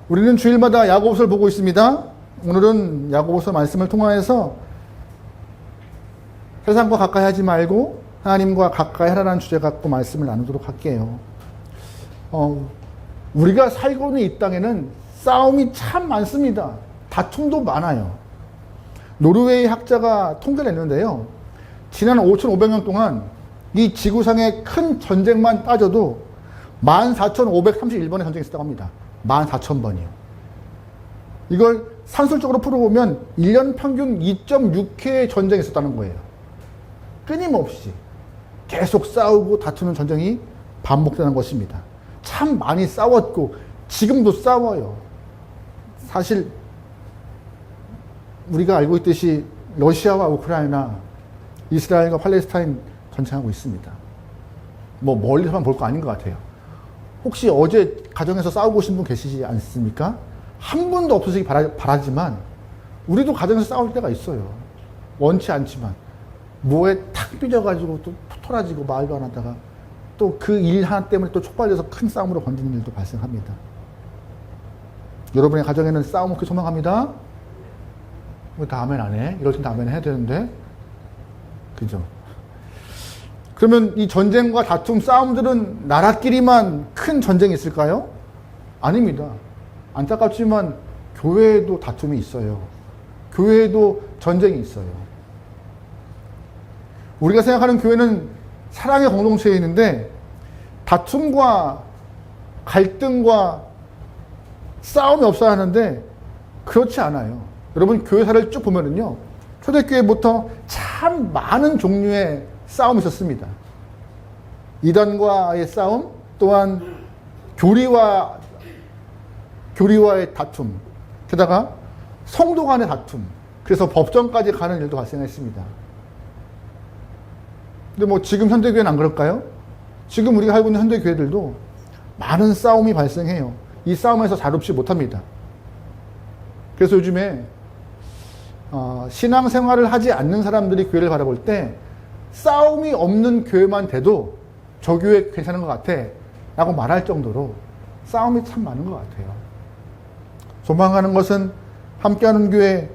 우리는 주일마다 야고보서를 보고 있습니다. 오늘은 야고보서 말씀을 통하여서 세상과 가까이 하지 말고 하나님과 가까이 하라는 주제 갖고 말씀을 나누도록 할게요. 우리가 살고 있는 이 땅에는 싸움이 참 많습니다. 다툼도 많아요. 노르웨이 학자가 통계를 냈는데요. 지난 5,500년 동안 이 지구상의 큰 전쟁만 따져도 14,531번의 전쟁이 있었다고 합니다. 14,000번이요. 이걸 산술적으로 풀어보면 1년 평균 2.6회의 전쟁이 있었다는 거예요. 끊임없이 계속 싸우고 다투는 전쟁이 반복되는 것입니다. 참 많이 싸웠고 지금도 싸워요. 사실 우리가 알고 있듯이 러시아와 우크라이나, 이스라엘과 팔레스타인 전쟁하고 있습니다. 뭐 멀리서만 볼 거 아닌 것 같아요. 혹시 어제 가정에서 싸우고 오신 분 계시지 않습니까? 한 분도 없으시기 바라지만 우리도 가정에서 싸울 때가 있어요. 원치 않지만 뭐에 탁 삐져가지고 또 토라지고 말도 안 하다가 또 그 일 하나 때문에 또 촉발돼서 큰 싸움으로 번지는 일도 발생합니다. 여러분의 가정에는 싸움 없길 소망합니다. 왜 다음엔 안 해? 이럴 땐 다음엔 해야 되는데. 그죠? 그러면 이 전쟁과 다툼, 싸움들은 나라끼리만 큰 전쟁이 있을까요? 아닙니다. 안타깝지만 교회에도 다툼이 있어요. 교회에도 전쟁이 있어요. 우리가 생각하는 교회는 사랑의 공동체에 있는데 다툼과 갈등과 싸움이 없어야 하는데 그렇지 않아요. 여러분 교회사를 쭉 보면은요, 초대교회부터 참 많은 종류의 싸움이 있었습니다. 이단과의 싸움, 또한 교리와의 다툼, 게다가 성도 간의 다툼, 그래서 법정까지 가는 일도 발생했습니다. 근데 뭐 지금 현대교회는 안 그럴까요? 지금 우리가 살고 있는 현대교회들도 많은 싸움이 발생해요. 이 싸움에서 자립지 못합니다. 그래서 요즘에 신앙생활을 하지 않는 사람들이 교회를 바라볼 때 싸움이 없는 교회만 돼도 저 교회 괜찮은 것 같아 라고 말할 정도로 싸움이 참 많은 것 같아요. 소망하는 것은 함께하는 교회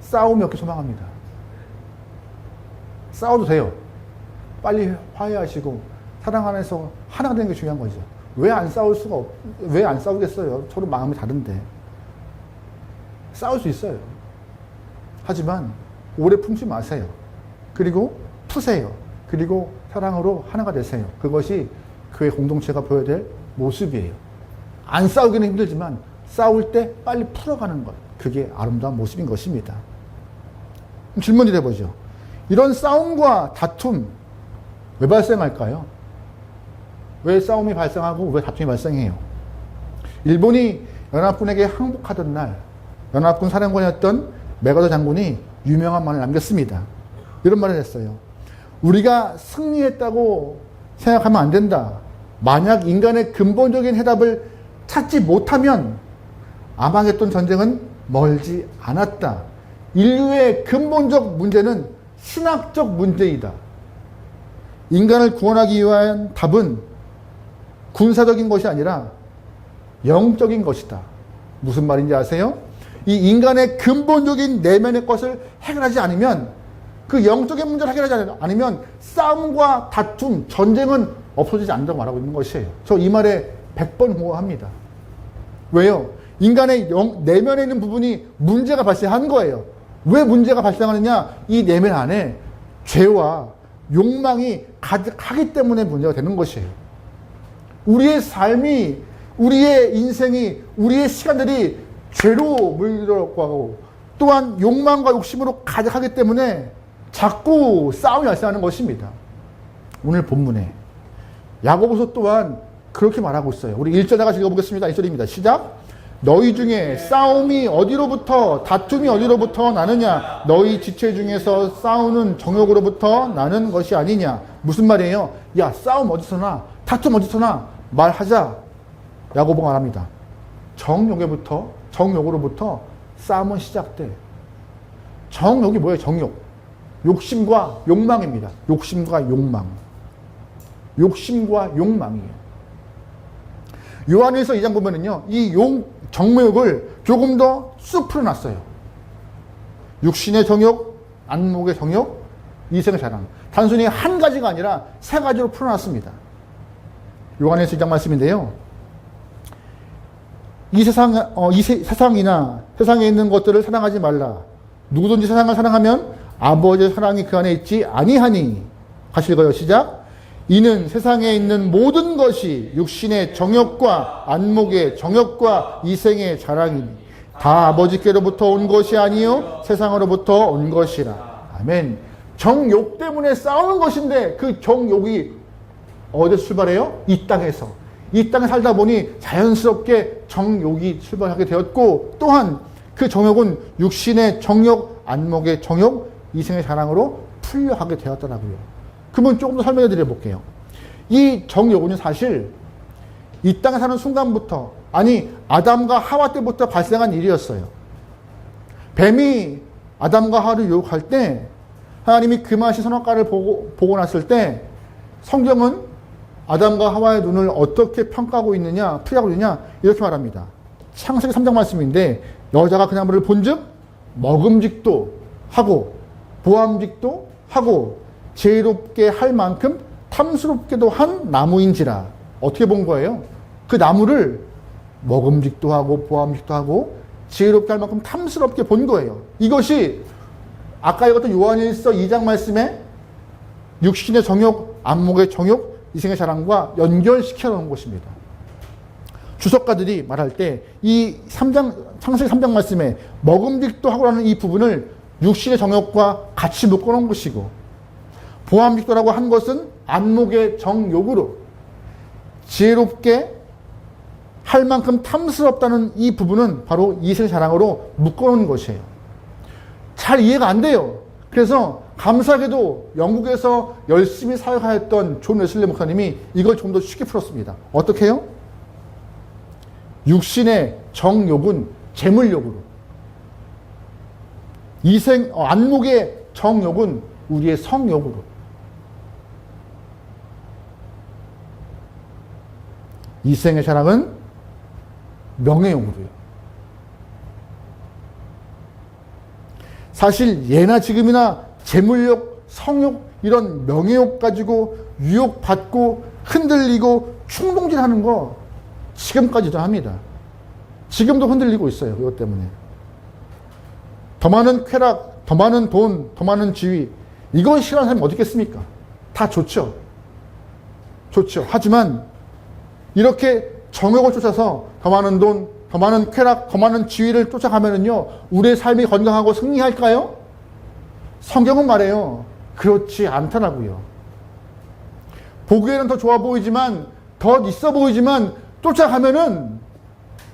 싸움이 없게 소망합니다. 싸워도 돼요. 빨리 화해하시고 사랑 안에서 하나가 되는 게 중요한 거죠. 왜 안 싸우겠어요? 서로 마음이 다른데. 싸울 수 있어요. 하지만 오래 품지 마세요. 그리고 푸세요. 그리고 사랑으로 하나가 되세요. 그것이 교회 공동체가 보여야 될 모습이에요. 안 싸우기는 힘들지만 싸울 때 빨리 풀어가는 것. 그게 아름다운 모습인 것입니다. 질문이 돼보죠. 이런 싸움과 다툼 왜 발생할까요? 왜 싸움이 발생하고 왜 다툼이 발생해요? 일본이 연합군에게 항복하던 날 연합군 사령관이었던 메가더 장군이 유명한 말을 남겼습니다. 이런 말을 했어요. 우리가 승리했다고 생각하면 안 된다. 만약 인간의 근본적인 해답을 찾지 못하면 아마겟돈 전쟁은 멀지 않았다. 인류의 근본적 문제는 신학적 문제이다. 인간을 구원하기 위한 답은 군사적인 것이 아니라 영적인 것이다. 무슨 말인지 아세요? 이 인간의 근본적인 내면의 것을 해결하지 않으면, 그 영적인 문제를 해결하지 않으면 싸움과 다툼, 전쟁은 없어지지 않는다고 말하고 있는 것이에요. 저 이 말에 100번 호호합니다. 왜요? 인간의 내면에 있는 부분이 문제가 발생한 거예요. 왜 문제가 발생하느냐? 이 내면 안에 죄와 욕망이 가득하기 때문에 문제가 되는 것이에요. 우리의 삶이, 우리의 인생이, 우리의 시간들이 죄로 물들어가고 또한 욕망과 욕심으로 가득하기 때문에 자꾸 싸움이 발생하는 것입니다. 오늘 본문에 야고보서 또한 그렇게 말하고 있어요. 우리 1절 다시 읽어보겠습니다. 1절입니다. 시작. 너희 중에 싸움이 어디로부터, 다툼이 어디로부터 나느냐? 너희 지체 중에서 싸우는 정욕으로부터 나는 것이 아니냐? 무슨 말이에요? 야, 싸움 어디서나, 다툼 어디서나 말하자. 야고보가 말합니다. 정욕으로부터 싸움은 시작돼. 정욕이 뭐예요? 정욕. 욕심과 욕망입니다. 욕심과 욕망이에요. 요한일서 2장 보면은요, 이 정욕을 조금 더 쑥 풀어놨어요. 육신의 정욕, 안목의 정욕, 이생의 자랑. 단순히 한 가지가 아니라 세 가지로 풀어놨습니다. 요한일서 2장 말씀인데요. 이 세상이나 세상에 있는 것들을 사랑하지 말라. 누구든지 세상을 사랑하면 아버지의 사랑이 그 안에 있지 아니하니. 같이 읽어요. 시작. 이는 세상에 있는 모든 것이 육신의 정욕과 안목의 정욕과 이생의 자랑이니 다 아버지께로부터 온 것이 아니요 세상으로부터 온 것이라. 아멘. 정욕 때문에 싸우는 것인데 그 정욕이 어디서 출발해요? 이 땅에서. 이 땅에 살다 보니 자연스럽게 정욕이 출발하게 되었고, 또한 그 정욕은 육신의 정욕, 안목의 정욕, 이생의 자랑으로 풀려가게 되었더라고요. 그러면 조금 더 설명해 드려 볼게요. 이 정욕은 사실 이 땅에 사는 순간부터, 아니 아담과 하와 때부터 발생한 일이었어요. 뱀이 아담과 하와를 유혹할 때 하나님이 그 맛이 선악과를 보고 났을 때 성경은 아담과 하와의 눈을 어떻게 평가하고 있느냐, 풀이하고 있느냐, 이렇게 말합니다. 창세기 3장 말씀인데, 여자가 그 나무를 본즉 먹음직도 하고 보암직도 하고 지혜롭게 할 만큼 탐스럽게도 한 나무인지라. 어떻게 본 거예요? 그 나무를 먹음직도 하고 보암직도 하고 지혜롭게 할 만큼 탐스럽게 본 거예요. 이것이 아까 읽었던 요한일서 2장 말씀에 육신의 정욕, 안목의 정욕, 이생의 자랑과 연결시켜 놓은 것입니다. 주석가들이 말할 때 이 창세기 3장 말씀에 먹음직도 하고라는 이 부분을 육신의 정욕과 같이 묶어 놓은 것이고, 보암직도라고 한 것은 안목의 정욕으로 지혜롭게 할 만큼 탐스럽다는 이 부분은 바로 이생의 자랑으로 묶어 놓은 것이에요. 잘 이해가 안 돼요. 그래서 감사하게도 영국에서 열심히 사역하였던 존 웨슬리 목사님이 이걸 좀 더 쉽게 풀었습니다. 어떻게 해요? 육신의 정욕은 재물욕으로, 안목의 정욕은 우리의 성욕으로, 이생의 자랑은 명예욕으로요. 사실 예나 지금이나 재물욕, 성욕, 이런 명예욕 가지고 유혹받고 흔들리고 충동질하는 거 지금까지도 합니다. 지금도 흔들리고 있어요. 이것 때문에. 더 많은 쾌락, 더 많은 돈, 더 많은 지위, 이걸 싫어하는 사람이 어디 있겠습니까? 다 좋죠. 좋죠. 하지만 이렇게 정욕을 쫓아서 더 많은 돈, 더 많은 쾌락, 더 많은 지위를 쫓아가면은요, 우리의 삶이 건강하고 승리할까요? 성경은 말해요. 그렇지 않더라고요. 보기에는 더 좋아 보이지만, 더 있어 보이지만, 쫓아가면은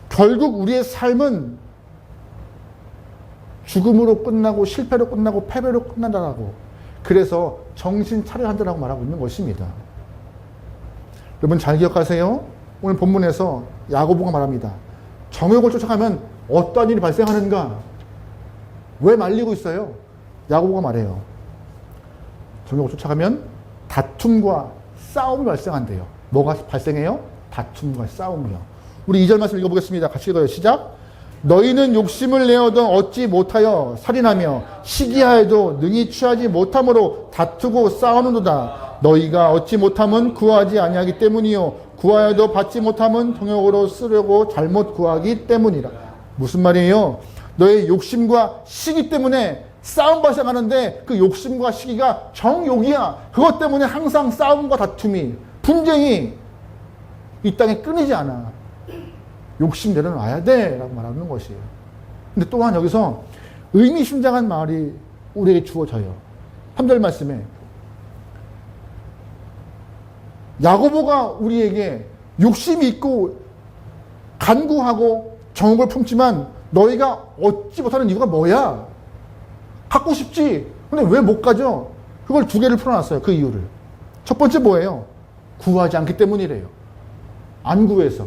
결국 우리의 삶은 죽음으로 끝나고 실패로 끝나고 패배로 끝난다라고. 그래서 정신 차려야 한다라고 말하고 있는 것입니다. 여러분 잘 기억하세요. 오늘 본문에서 야고보가 말합니다. 정욕을 쫓아가면 어떠한 일이 발생하는가? 왜 말리고 있어요? 야고보가 말해요. 정욕을 쫓아가면 다툼과 싸움이 발생한대요. 뭐가 발생해요? 다툼과 싸움이요. 우리 2절 말씀 읽어보겠습니다. 같이 읽어요. 시작. 너희는 욕심을 내어도 얻지 못하여 살인하며 시기하여도 능히 취하지 못함으로 다투고 싸우는도다. 너희가 얻지 못함은 구하지 아니하기 때문이요 구하여도 받지 못함은 정욕으로 쓰려고 잘못 구하기 때문이라. 무슨 말이에요? 너의 욕심과 시기 때문에 싸움 발생하는데 그 욕심과 시기가 정욕이야. 그것 때문에 항상 싸움과 다툼이, 분쟁이 이 땅에 끊이지 않아. 욕심 내려놔야 돼 라고 말하는 것이에요. 근데 또한 여기서 의미심장한 말이 우리에게 주어져요. 3절 말씀에 야고보가 우리에게 욕심이 있고 간구하고 정욕을 품지만 너희가 얻지 못하는 이유가 뭐야? 갖고 싶지. 근데 왜 못 가져? 그걸 두 개를 풀어놨어요. 그 이유를. 첫 번째 뭐예요? 구하지 않기 때문이래요. 안 구해서.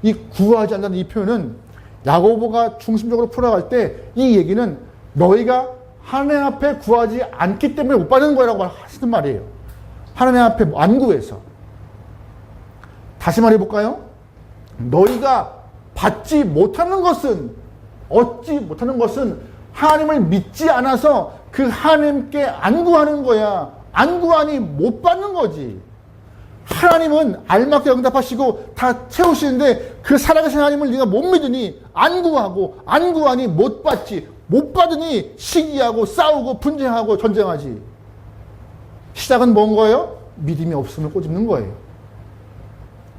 이 구하지 않는다는 이 표현은 야고보가 중심적으로 풀어갈 때 이 얘기는 너희가 하나님 앞에 구하지 않기 때문에 못 받는 거라고 하시는 말이에요. 하나님 앞에 안 구해서. 다시 말해볼까요? 너희가 받지 못하는 것은, 얻지 못하는 것은 하나님을 믿지 않아서 그 하나님께 안 구하는 거야. 안 구하니 못 받는 거지. 하나님은 알맞게 응답하시고 다 채우시는데 그 살아계신 하나님을 네가 못 믿으니 안 구하고 안 구하니 못 받지. 못 받으니 시기하고 싸우고 분쟁하고 전쟁하지. 시작은 뭔 거예요? 믿음이 없음을 꼬집는 거예요.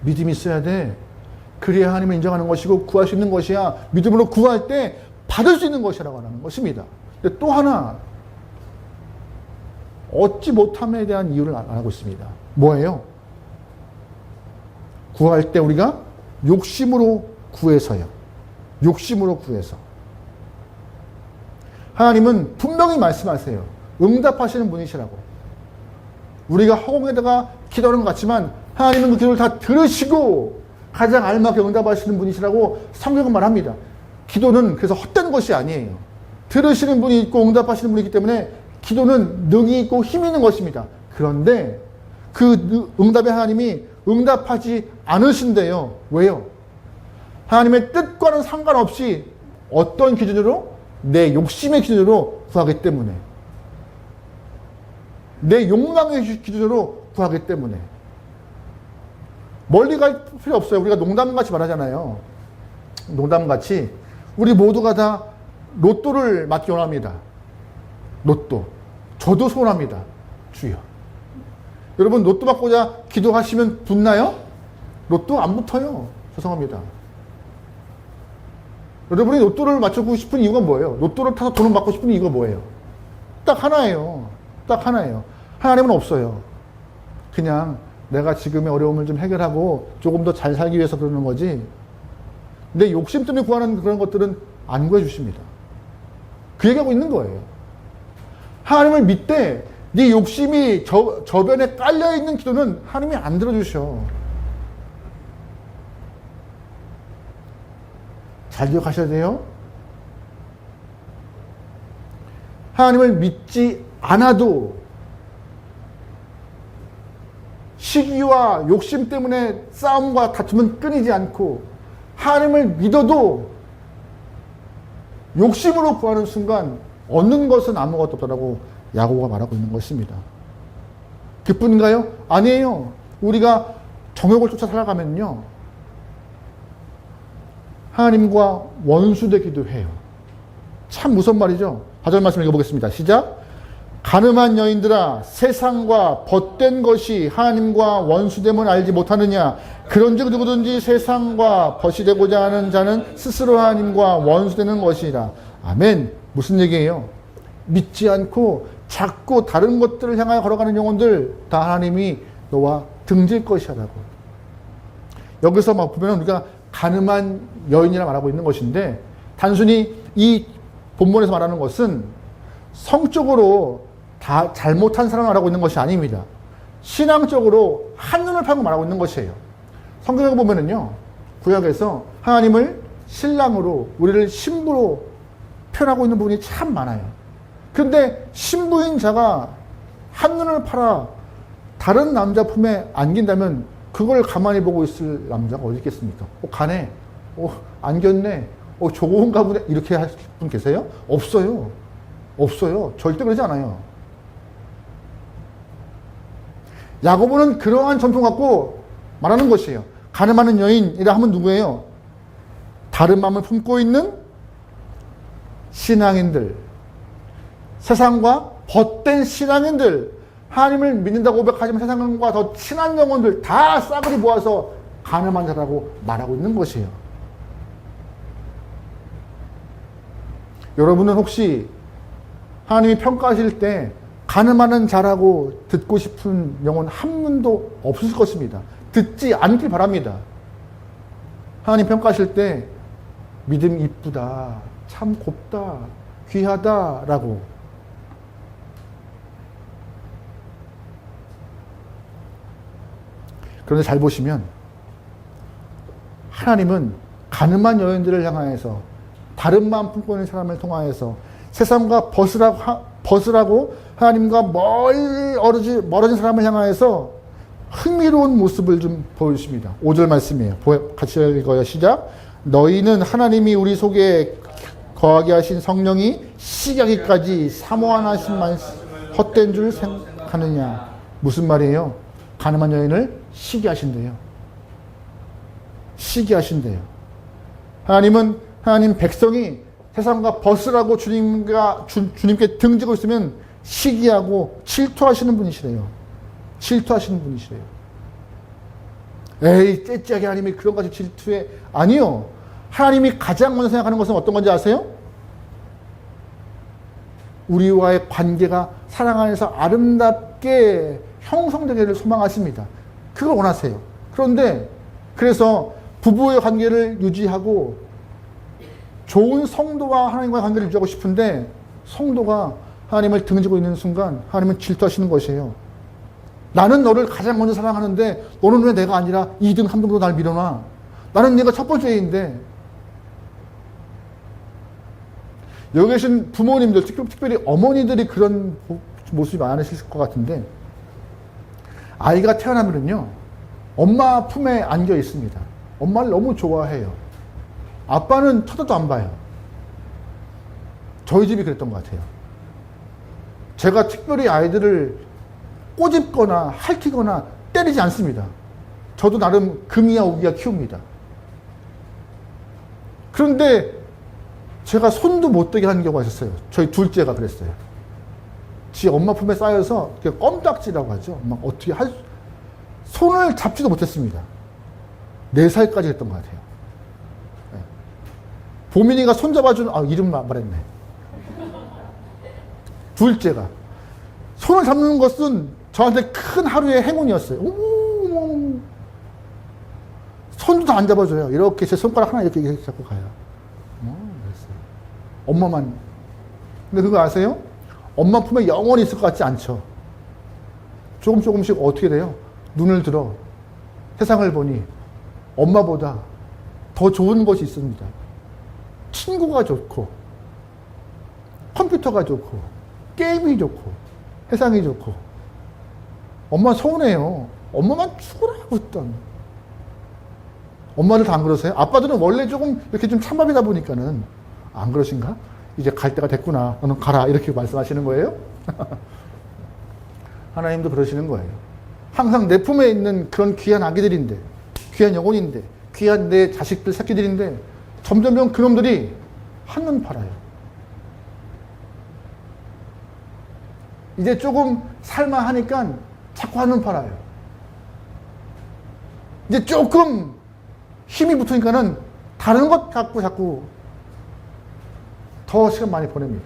믿음이 있어야 돼. 그래야 하나님을 인정하는 것이고 구할 수 있는 것이야. 믿음으로 구할 때 받을 수 있는 것이라고 하는 것입니다. 근데 또 하나, 얻지 못함에 대한 이유를 안 하고 있습니다. 뭐예요? 구할 때 우리가 욕심으로 구해서요. 욕심으로 구해서. 하나님은 분명히 말씀하세요. 응답하시는 분이시라고. 우리가 허공에다가 기도하는 것 같지만 하나님은 그 기도를 다 들으시고 가장 알맞게 응답하시는 분이시라고 성경은 말합니다. 기도는 그래서 헛된 것이 아니에요. 들으시는 분이 있고 응답하시는 분이기 때문에 기도는 능이 있고 힘이 있는 것입니다. 그런데 그 응답의 하나님이 응답하지 않으신대요. 왜요? 하나님의 뜻과는 상관없이 어떤 기준으로? 내 욕심의 기준으로 구하기 때문에. 내 욕망의 기준으로 구하기 때문에. 멀리 갈 필요 없어요. 우리가 농담같이 말하잖아요. 농담같이 우리 모두가 다 로또를 맞기 원합니다. 로또. 저도 소원합니다. 주여. 여러분 로또 받고자 기도하시면 붙나요? 로또 안 붙어요. 죄송합니다. 여러분이 로또를 맞추고 싶은 이유가 뭐예요? 로또를 타서 돈을 받고 싶은 이유가 뭐예요? 딱 하나예요. 딱 하나예요. 하나님은 없어요. 그냥 내가 지금의 어려움을 좀 해결하고 조금 더 잘 살기 위해서 그러는 거지, 내 욕심 때문에 구하는 그런 것들은 안 구해주십니다. 그 얘기하고 있는 거예요. 하나님을 믿되 네 욕심이 저변에 깔려있는 기도는 하나님이 안 들어주셔. 잘 기억하셔야 돼요. 하나님을 믿지 않아도 시기와 욕심 때문에 싸움과 다툼은 끊이지 않고, 하나님을 믿어도 욕심으로 구하는 순간 얻는 것은 아무것도 없다라고 야고보가 말하고 있는 것입니다. 그뿐인가요? 아니에요. 우리가 정욕을 쫓아 살아가면요, 하나님과 원수되기도 해요. 참 무서운 말이죠. 4절 말씀 읽어보겠습니다. 시작. 가늠한 여인들아, 세상과 벗된 것이 하나님과 원수됨을 알지 못하느냐? 그런즉 누구든지 세상과 벗이 되고자 하는 자는 스스로 하나님과 원수되는 것이라. 아멘. 무슨 얘기예요? 믿지 않고 자꾸 다른 것들을 향하여 걸어가는 영혼들 다 하나님이 너와 등질 것이라고. 여기서 막 보면 우리가 가늠한 여인이라 말하고 있는 것인데, 단순히 이 본문에서 말하는 것은 성적으로 다 잘못한 사람을 말하고 있는 것이 아닙니다. 신앙적으로 한눈을 팔고 말하고 있는 것이에요. 성경에 보면은요, 구약에서 하나님을 신랑으로, 우리를 신부로 표현하고 있는 부분이 참 많아요. 그런데 신부인 자가 한눈을 팔아 다른 남자 품에 안긴다면 그걸 가만히 보고 있을 남자가 어디 있겠습니까? 가네. 안겼네. 좋은가 보네. 이렇게 하실 분 계세요? 없어요. 없어요. 절대 그러지 않아요. 야고보는 그러한 전통 갖고 말하는 것이에요. 가늠하는 여인이라 하면 누구예요? 다른 마음을 품고 있는 신앙인들, 세상과 벗된 신앙인들, 하나님을 믿는다고 고백하지만 세상과 더 친한 영혼들 다 싸그리 모아서 가늠한 자라고 말하고 있는 것이에요. 여러분은 혹시 하나님이 평가하실 때 가늠하는 자라고 듣고 싶은 영혼 한 분도 없을 것입니다. 듣지 않길 바랍니다. 하나님 평가하실 때 믿음 이쁘다, 참 곱다, 귀하다 라고. 그런데 잘 보시면 하나님은 가늠한 여인들을 향하여서, 다른 마음 품고 있는 사람을 통하여서 세상과 벗으라고 하나님과 멀어진 사람을 향하여서 흥미로운 모습을 좀 보여주십니다. 5절 말씀이에요. 같이 읽어요. 시작. 너희는 하나님이 우리 속에 거하게 하신 성령이 시기하기까지 사모하나심만 헛된 줄 생각하느냐. 무슨 말이에요? 가늠한 여인을 시기하신대요. 시기하신대요. 하나님 백성이 세상과 벗으라고 주님께 등지고 있으면 시기하고 질투하시는 분이시래요. 질투하시는 분이시래요. 에이, 째째하게 하나님이 그런 가지 질투해. 아니요. 하나님이 가장 먼저 생각하는 것은 어떤 건지 아세요? 우리와의 관계가 사랑 안에서 아름답게 형성되기를 소망하십니다. 그걸 원하세요. 그런데 그래서 부부의 관계를 유지하고 좋은 성도와 하나님과의 관계를 유지하고 싶은데 성도가 하나님을 등지고 있는 순간 하나님은 질투하시는 것이에요. 나는 너를 가장 먼저 사랑하는데 너는 왜 내가 아니라 2등, 3등으로 날 밀어놔? 나는 네가 첫 번째인데. 여기 계신 부모님들, 특별히 어머니들이 그런 모습이 많으실 것 같은데 아이가 태어나면은요 엄마 품에 안겨 있습니다. 엄마를 너무 좋아해요. 아빠는 쳐다도 안 봐요. 저희 집이 그랬던 것 같아요. 제가 특별히 아이들을 꼬집거나 핥히거나 때리지 않습니다. 저도 나름 금이야 오기야 키웁니다. 그런데 제가 손도 못 대게 하는 경우가 있었어요. 저희 둘째가 그랬어요. 지 엄마 품에 쌓여서 껌딱지라고 하죠. 막 어떻게 손을 잡지도 못했습니다. 4살까지 했던 것 같아요. 네. 보민이가 손 잡아준, 이름 말했네. 둘째가. 손을 잡는 것은 저한테 큰 하루의 행운이었어요. 손도 다 안 잡아줘요. 이렇게 제 손가락 하나 이렇게 잡고 가요. 그랬어요. 엄마만. 근데 그거 아세요? 엄마 품에 영원히 있을 것 같지 않죠. 조금씩 어떻게 돼요? 눈을 들어 세상을 보니 엄마보다 더 좋은 것이 있습니다. 친구가 좋고 컴퓨터가 좋고 게임이 좋고 세상이 좋고. 엄마 서운해요. 엄마만 죽으라고 했던. 엄마들 다 안 그러세요? 아빠들은 원래 조금 이렇게 좀 찬밥이다 보니까는 안 그러신가? 이제 갈 때가 됐구나. 너는 가라. 이렇게 말씀하시는 거예요? 하나님도 그러시는 거예요. 항상 내 품에 있는 그런 귀한 아기들인데, 귀한 영혼인데, 귀한 내 자식들, 새끼들인데 점점 그놈들이 한눈 팔아요. 이제 조금 살만하니까 자꾸 한눈 팔아요. 이제 조금 힘이 붙으니까는 다른 것 갖고 자꾸 더 시간 많이 보냅니다.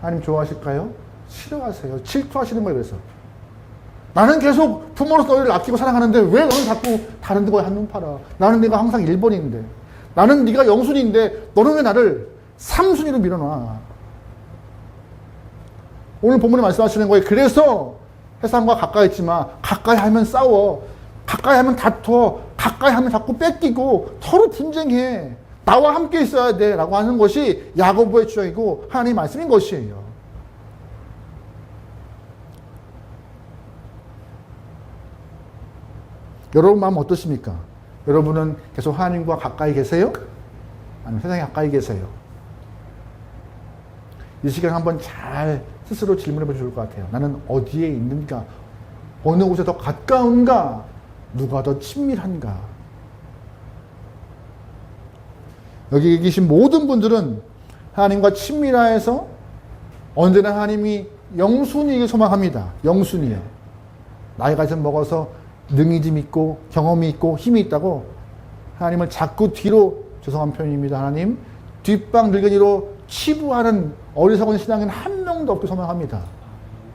하나님 좋아하실까요? 싫어하세요. 질투하시는 거예요. 그래서 나는 계속 부모로서 너희를 아끼고 사랑하는데 왜 너는 자꾸 다른 데가 한눈 팔아? 나는 네가 항상 1번인데, 나는 네가 0순위인데 너는 왜 나를 3순위로 밀어놔? 오늘 본문에 말씀하시는 거예요. 그래서 세상과 가까이 있지만 가까이 하면 싸워, 가까이 하면 다퉈, 가까이 하면 자꾸 뺏기고 서로 분쟁해. 나와 함께 있어야 돼 라고 하는 것이 야고보의 주장이고 하나님의 말씀인 것이에요. 여러분 마음 어떠십니까? 여러분은 계속 하나님과 가까이 계세요? 아니면 세상에 가까이 계세요? 이 시간 한번 잘 스스로 질문해 보시면 좋을 것 같아요. 나는 어디에 있는가? 어느 곳에 더 가까운가? 누가 더 친밀한가? 여기 계신 모든 분들은 하나님과 친밀하여서 언제나 하나님이 영순이에게 소망합니다. 영순이요. 나이가 좀 먹어서 능이 좀 있고 경험이 있고 힘이 있다고 하나님을 자꾸 뒤로, 죄송한 표현입니다. 하나님 뒷방 늙은이로 치부하는 어리석은 신앙인 한 명도 없게 소망합니다.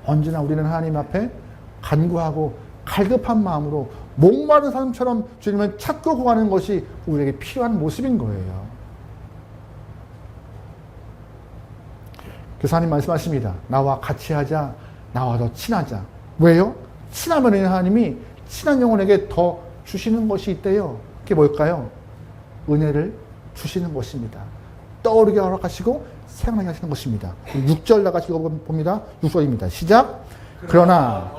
언제나 우리는 하나님 앞에 간구하고 갈급한 마음으로 목마른 사람처럼 주님을 찾고 구하는 것이 우리에게 필요한 모습인 거예요. 그래서 하나님 말씀하십니다. 나와 같이 하자. 나와 더 친하자. 왜요? 친하면 하나님이 친한 영혼에게 더 주시는 것이 있대요. 그게 뭘까요? 은혜를 주시는 것입니다. 떠오르게 허락하시고 생각나게 하시는 것입니다. 6절 나가시고 봅니다. 6절입니다. 시작. 그러나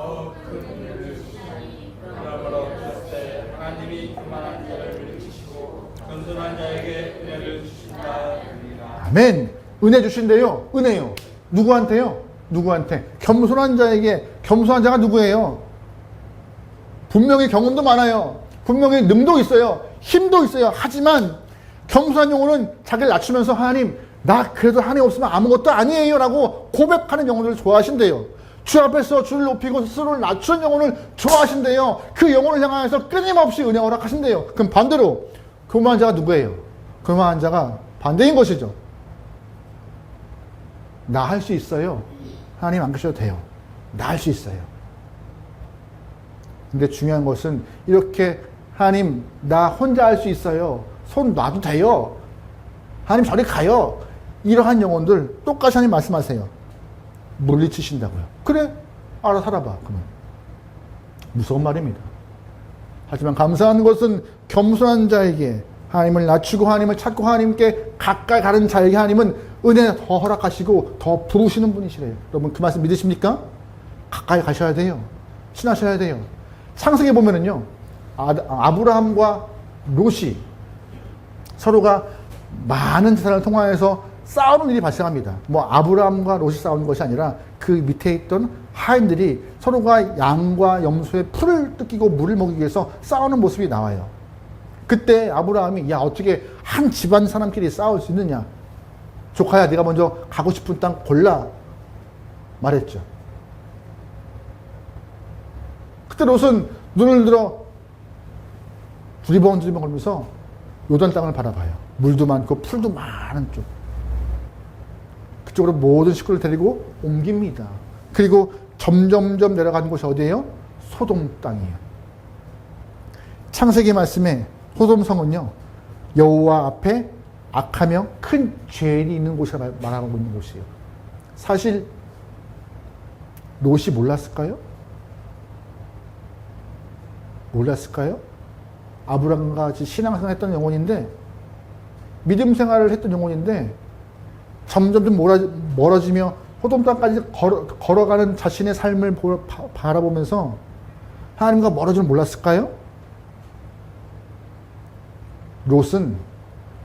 하나님이 교만한 자를 물리치시고 겸손한 자에게 은혜를 주신다. 아멘. 은혜 주신대요. 은혜요. 누구한테요? 누구한테? 겸손한 자에게. 겸손한 자가 누구예요? 분명히 경험도 많아요. 분명히 능도 있어요. 힘도 있어요. 하지만 겸손한 영혼은 자기를 낮추면서 하나님, 나 그래도 하나님 없으면 아무것도 아니에요 라고 고백하는 영혼을 좋아하신대요. 주 앞에서 주를 높이고 스스로를 낮추는 영혼을 좋아하신대요. 그 영혼을 향하여서 끊임없이 은혜 허락하신대요. 그럼 반대로 교만한 자가 누구예요? 교만한 자가 반대인 것이죠. 나 할 수 있어요. 하나님 안 계셔도 돼요. 나 할 수 있어요. 근데 중요한 것은 이렇게 하나님 나 혼자 할 수 있어요. 손 놔도 돼요. 하나님 저리 가요. 이러한 영혼들 똑같이 하나님 말씀하세요. 물리치신다고요. 그래 알아 살아봐. 그러면 무서운 말입니다. 하지만 감사한 것은 겸손한 자에게 하나님을 낮추고 하나님을 찾고 하나님께 가까이 가는 자에게 하나님은 은혜 더 허락하시고 더 부르시는 분이시래요. 여러분 그 말씀 믿으십니까? 가까이 가셔야 돼요. 친하셔야 돼요. 창세기에 보면은요, 아브라함과 롯이 서로가 많은 재산을 통하여서 싸우는 일이 발생합니다. 뭐 아브라함과 롯이 싸우는 것이 아니라 그 밑에 있던 하인들이 서로가 양과 염소의 풀을 뜯기고 물을 먹이기 위해서 싸우는 모습이 나와요. 그때 아브라함이 야 어떻게 한 집안 사람끼리 싸울 수 있느냐, 조카야 네가 먼저 가고 싶은 땅 골라 말했죠. 그때 롯은 눈을 들어 두리번 걸면서 요단 땅을 바라봐요. 물도 많고 풀도 많은 쪽. 그쪽으로 모든 식구를 데리고 옮깁니다. 그리고 점점점 내려가는 곳이 어디예요? 소돔 땅이에요. 창세기 말씀에 소돔성은요, 여호와 앞에 악하며 큰 죄인이 있는 곳이라 말하고 있는 곳이에요. 사실 롯이 몰랐을까요? 몰랐을까요? 아브라함과 같이 신앙생활을 했던 영혼인데, 믿음 생활을 했던 영혼인데 점점 멀어지며 소돔 땅까지 걸어가는 자신의 삶을 바라보면서 하나님과 멀어지는 몰랐을까요? 롯은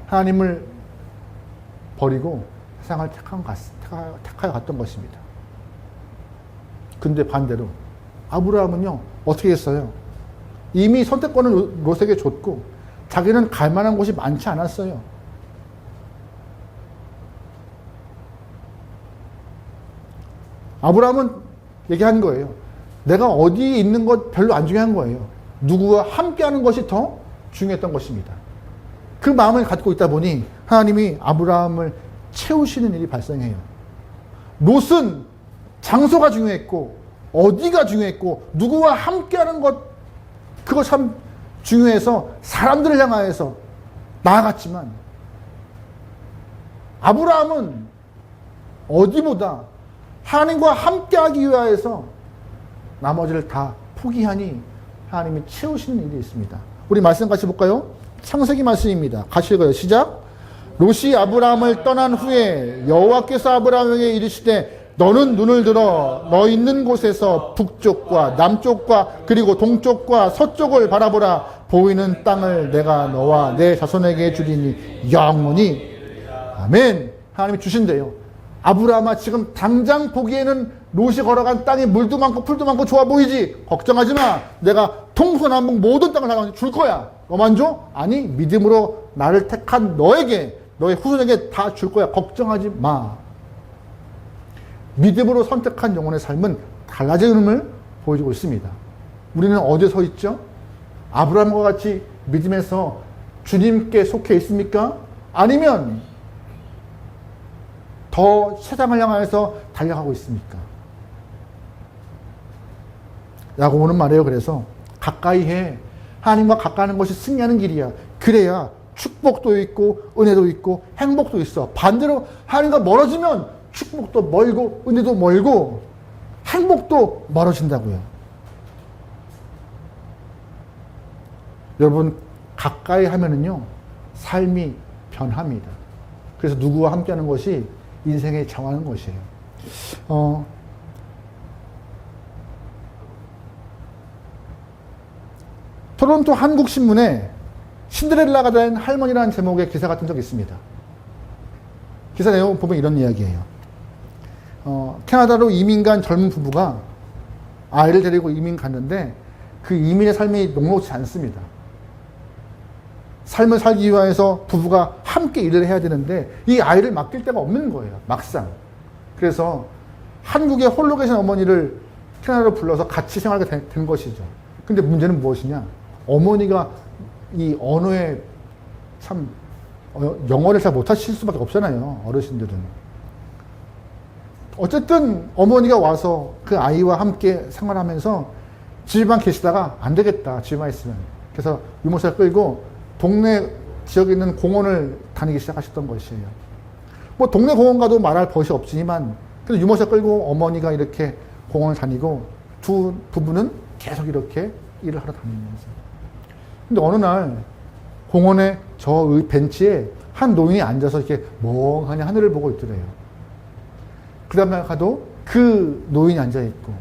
하나님을 버리고 세상을 택하여 갔던 것입니다. 근데 반대로 아브라함은요 어떻게 했어요? 이미 선택권을 롯에게 줬고 자기는 갈 만한 곳이 많지 않았어요. 아브라함은 얘기한 거예요. 내가 어디에 있는 것 별로 안 중요한 거예요. 누구와 함께하는 것이 더 중요했던 것입니다. 그 마음을 갖고 있다 보니 하나님이 아브라함을 채우시는 일이 발생해요. 롯은 장소가 중요했고 어디가 중요했고 누구와 함께하는 것, 그거 참 중요해서 사람들을 향하여서 나아갔지만 아브라함은 어디보다 하나님과 함께하기 위하여서 나머지를 다 포기하니 하나님이 채우시는 일이 있습니다. 우리 말씀 같이 볼까요? 창세기 말씀입니다. 같이 읽어요. 시작. 롯이 아브라함을 떠난 후에 여호와께서 아브라함에게 이르시되 너는 눈을 들어 너 있는 곳에서 북쪽과 남쪽과 그리고 동쪽과 서쪽을 바라보라. 보이는 땅을 내가 너와 내 자손에게 주리니 영원히. 아멘. 하나님이 주신대요. 아브라함아, 지금 당장 보기에는 롯이 걸어간 땅이 물도 많고 풀도 많고 좋아 보이지? 걱정하지 마. 내가 동서남북 모든 땅을 다 줄 거야. 너만 줘? 아니, 믿음으로 나를 택한 너에게, 너의 후손에게 다 줄 거야. 걱정하지 마. 믿음으로 선택한 영혼의 삶은 달라지는 보여주고 있습니다. 우리는 어디에 서 있죠? 아브라함과 같이 믿음에서 주님께 속해 있습니까? 아니면 더 세상을 향하여서 달려가고 있습니까? 야고보는 말해요. 그래서 가까이 해. 하나님과 가까이 하는 것이 승리하는 길이야. 그래야 축복도 있고 은혜도 있고 행복도 있어. 반대로 하나님과 멀어지면 축복도 멀고 은혜도 멀고 행복도 멀어진다고요. 여러분, 가까이 하면은요 삶이 변합니다. 그래서 누구와 함께하는 것이 인생에 정하는 것이에요. 토론토 한국신문에 신데렐라가 된 할머니라는 제목의 기사가 뜬 적이 있습니다. 기사 내용 보면 이런 이야기예요. 캐나다로 이민 간 젊은 부부가 아이를 데리고 이민 갔는데 그 이민의 삶이 녹록지 않습니다. 삶을 살기 위해서 부부가 함께 일을 해야 되는데 이 아이를 맡길 데가 없는 거예요. 막상. 그래서 한국에 홀로 계신 어머니를 캐나다로 불러서 같이 생활하게 된 것이죠. 근데 문제는 무엇이냐? 어머니가 이 언어에 참 영어를 잘 못하실 수밖에 없잖아요. 어르신들은. 어쨌든 어머니가 와서 그 아이와 함께 생활하면서 집에만 계시다가 안 되겠다. 집에만 있으면. 그래서 유모차를 끌고 동네 지역에 있는 공원을 다니기 시작하셨던 것이에요. 뭐 동네 공원 가도 말할 것이 없지만 그래도 유모차 끌고 어머니가 이렇게 공원을 다니고 두 부부는 계속 이렇게 일을 하러 다니면서. 근데 어느 날 공원의 저 벤치에 한 노인이 앉아서 이렇게 멍하니 하늘을 보고 있더래요. 그 다음날 가도 그 노인이 앉아있고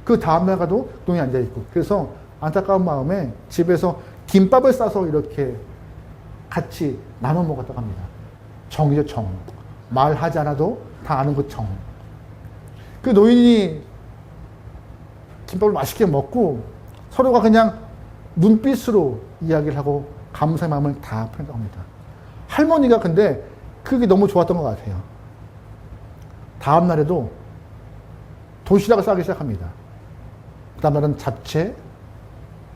그 다음날 가도 노인이 앉아있고 그래서 안타까운 마음에 집에서 김밥을 싸서 이렇게 같이 나눠 먹었다고 합니다. 정이죠, 정. 말하지 않아도 다 아는 그 정. 그 노인이 김밥을 맛있게 먹고 서로가 그냥 눈빛으로 이야기를 하고 감사의 마음을 다 표현했다고 합니다. 할머니가 근데 그게 너무 좋았던 것 같아요. 다음 날에도 도시락을 싸기 시작합니다. 그 다음 날은 잡채,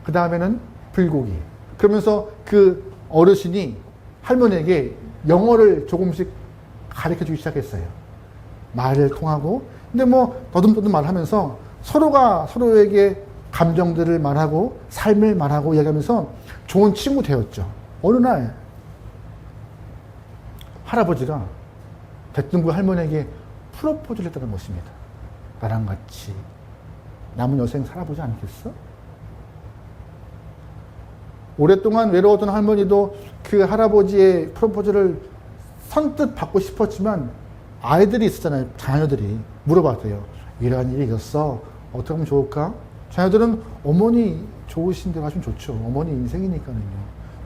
그 다음에는 불고기. 그러면서 그 어르신이 할머니에게 영어를 조금씩 가르쳐 주기 시작했어요. 말을 통하고. 근데 뭐 더듬더듬 말하면서 서로가 서로에게 감정들을 말하고 삶을 말하고 이야기하면서 좋은 친구 되었죠. 어느 날 할아버지가 대뜸 할머니에게 프로포즈를 했다는 것입니다. 나랑 같이 남은 여생 살아보지 않겠어? 오랫동안 외로웠던 할머니도 그 할아버지의 프로포즈를 선뜻 받고 싶었지만 아이들이 있었잖아요. 자녀들이 물어봤대요. 이러한 일이 있었어. 어떻게 하면 좋을까? 자녀들은 어머니 좋으신 데 가시면 좋죠. 어머니 인생이니까요.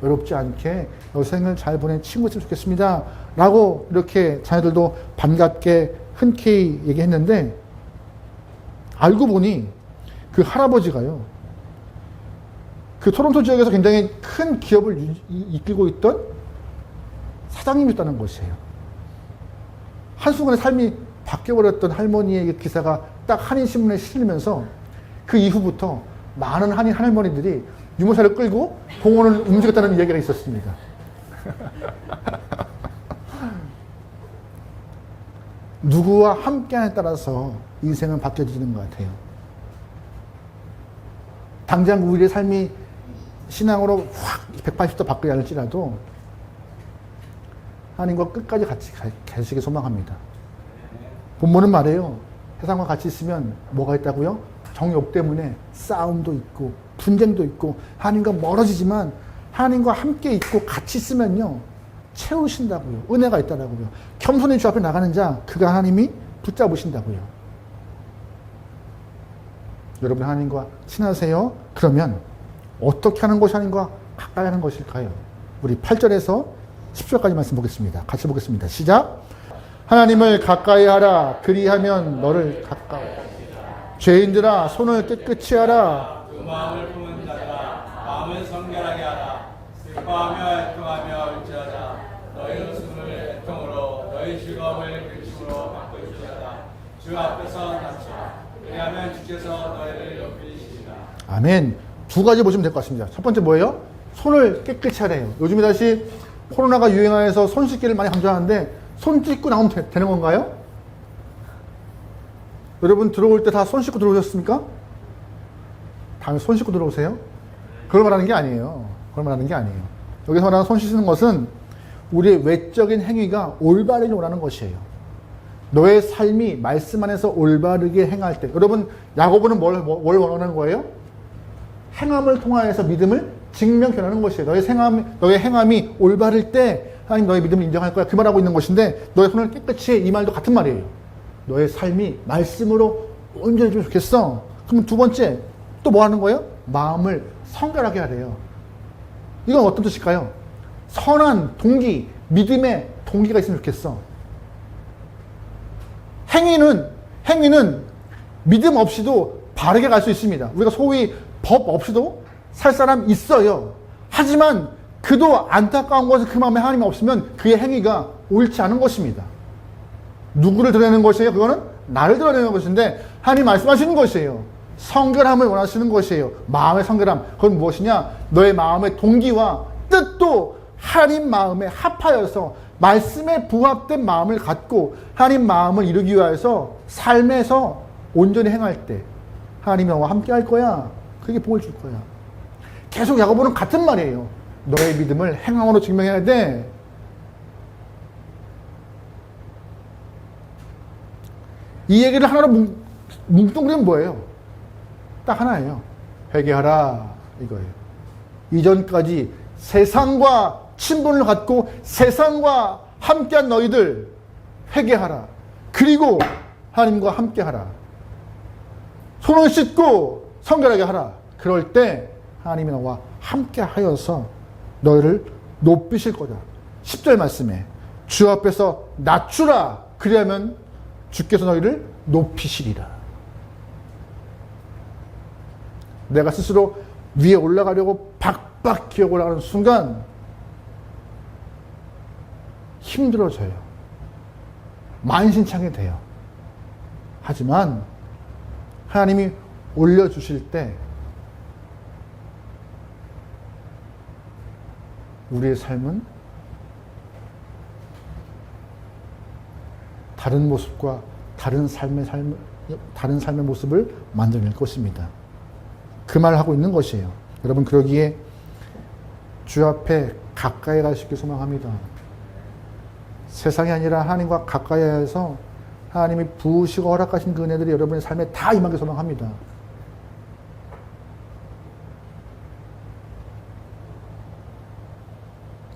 외롭지 않게 여생을 잘 보낸 친구였으면 좋겠습니다. 라고 이렇게 자녀들도 반갑게 흔쾌히 얘기했는데 알고 보니 그 할아버지가요. 그 토론토 지역에서 굉장히 큰 기업을 이끌고 있던 사장님이었다는 것이에요. 한순간에 삶이 바뀌어버렸던 할머니의 기사가 딱 한인신문에 실리면서 그 이후부터 많은 한인 할머니들이 유모차를 끌고 공원을 움직였다는 이야기가 있었습니다. 누구와 함께하냐에 따라서 인생은 바뀌어지는 것 같아요. 당장 우리의 삶이 신앙으로 확 180도 바뀌어야 할지라도 하나님과 끝까지 같이 가시길 소망합니다. 본문은 말해요. 세상과 같이 있으면 뭐가 있다고요? 정욕 때문에 싸움도 있고 분쟁도 있고 하나님과 멀어지지만 하나님과 함께 있고 같이 있으면요 채우신다고요. 은혜가 있다라고요. 겸손히 주 앞에 나가는 자 그가 하나님이 붙잡으신다고요. 여러분 하나님과 친하세요? 그러면 어떻게 하는 것이 하나님과 가까이 하는 것일까요? 우리 8절에서 10절까지 말씀 보겠습니다. 같이 보겠습니다. 시작. 하나님을 가까이 하라. 그리하면 너를 가까이. 죄인들아 손을 깨끗이 하라. 그 마음을 품은 자들아 마음을 성결하게 하라. 슬퍼하며 애통하며 울지어다. 너희 웃음을 애통으로 너희 즐거움을 근심으로 바꾸시리다. 주 앞에서 낮추라. 왜냐하면 주께서 너희를 높이 시리라. 아멘. 두 가지 보시면 될 것 같습니다. 첫 번째 뭐예요? 손을 깨끗이 하래요. 요즘에 다시 코로나가 유행하여서 손 씻기를 많이 강조하는데 손 씻고 나오면 되는 건가요? 여러분 들어올 때 다 손 씻고 들어오셨습니까? 다음에 손 씻고 들어오세요? 그걸 말하는 게 아니에요. 그걸 말하는 게 아니에요. 여기서 말하는 손 씻는 것은 우리의 외적인 행위가 올바르게 오라는 것이에요. 너의 삶이 말씀 안에서 올바르게 행할 때 여러분 야고보는 뭘 원하는 거예요? 행함을 통하여서 믿음을 증명하는 것이에요. 너의 행함이 올바를 때 하나님 너의 믿음을 인정할 거야. 그 말하고 있는 것인데 너의 손을 깨끗이 해. 이 말도 같은 말이에요. 너의 삶이 말씀으로 온전해지면 좋겠어. 그럼 두 번째 또 뭐 하는 거예요? 마음을 성결하게 하래요. 이건 어떤 뜻일까요? 선한 동기, 믿음의 동기가 있으면 좋겠어. 행위는 믿음 없이도 바르게 갈 수 있습니다. 우리가 소위 법 없이도 살 사람 있어요. 하지만 그도 안타까운 것은 그 마음에 하나님이 없으면 그의 행위가 옳지 않은 것입니다. 누구를 드러내는 것이에요? 그거는 나를 드러내는 것인데 하나님 말씀하시는 것이에요. 성결함을 원하시는 것이에요. 마음의 성결함. 그건 무엇이냐? 너의 마음의 동기와 뜻도 하나님 마음에 합하여서 말씀에 부합된 마음을 갖고 하나님 마음을 이루기 위하여서 삶에서 온전히 행할 때 하나님이 너와 함께 할 거야. 그게 복을 줄 거야. 계속 야고보는 같은 말이에요. 너의 믿음을 행함으로 증명해야 돼. 이 얘기를 하나로 뭉뚱그리면 뭐예요? 딱 하나예요. 회개하라 이거예요. 이전까지 세상과 친분을 갖고 세상과 함께한 너희들 회개하라. 그리고 하나님과 함께하라. 손을 씻고 성결하게 하라. 그럴 때 하나님이 너와 함께하여서 너희를 높이실 거다. 10절 말씀에 주 앞에서 낮추라. 그리하면 주께서 너희를 높이시리라. 내가 스스로 위에 올라가려고 박박 기어 올라가는 순간 힘들어져요. 만신창이 돼요. 하지만 하나님이 올려주실 때 우리의 삶은 다른 모습과 다른 삶의 모습을 만들어낼 것입니다. 그 말을 하고 있는 것이에요. 여러분 그러기에 주 앞에 가까이 가시길 소망합니다. 세상이 아니라 하나님과 가까이 해서 하나님이 부으시고 허락하신 그 은혜들이 여러분의 삶에 다 임하길 소망합니다.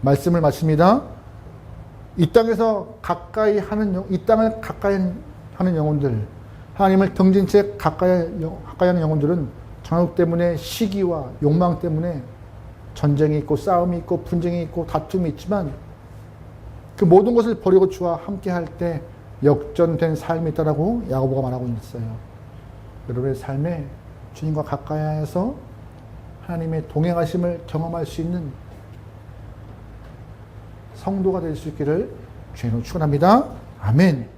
말씀을 마칩니다. 이 땅에서 가까이 하는 이 땅을 가까이 하는 영혼들, 하나님을 등진 채 가까이 하는 영혼들은 정욕 때문에, 시기와 욕망 때문에 전쟁이 있고 싸움이 있고 분쟁이 있고 다툼이 있지만 그 모든 것을 버리고 주와 함께 할 때 역전된 삶이 있다라고 야고보가 말하고 있어요. 여러분의 삶에 주님과 가까이 해서 하나님의 동행하심을 경험할 수 있는 성도가 될 수 있기를 주님으로 축원합니다. 아멘.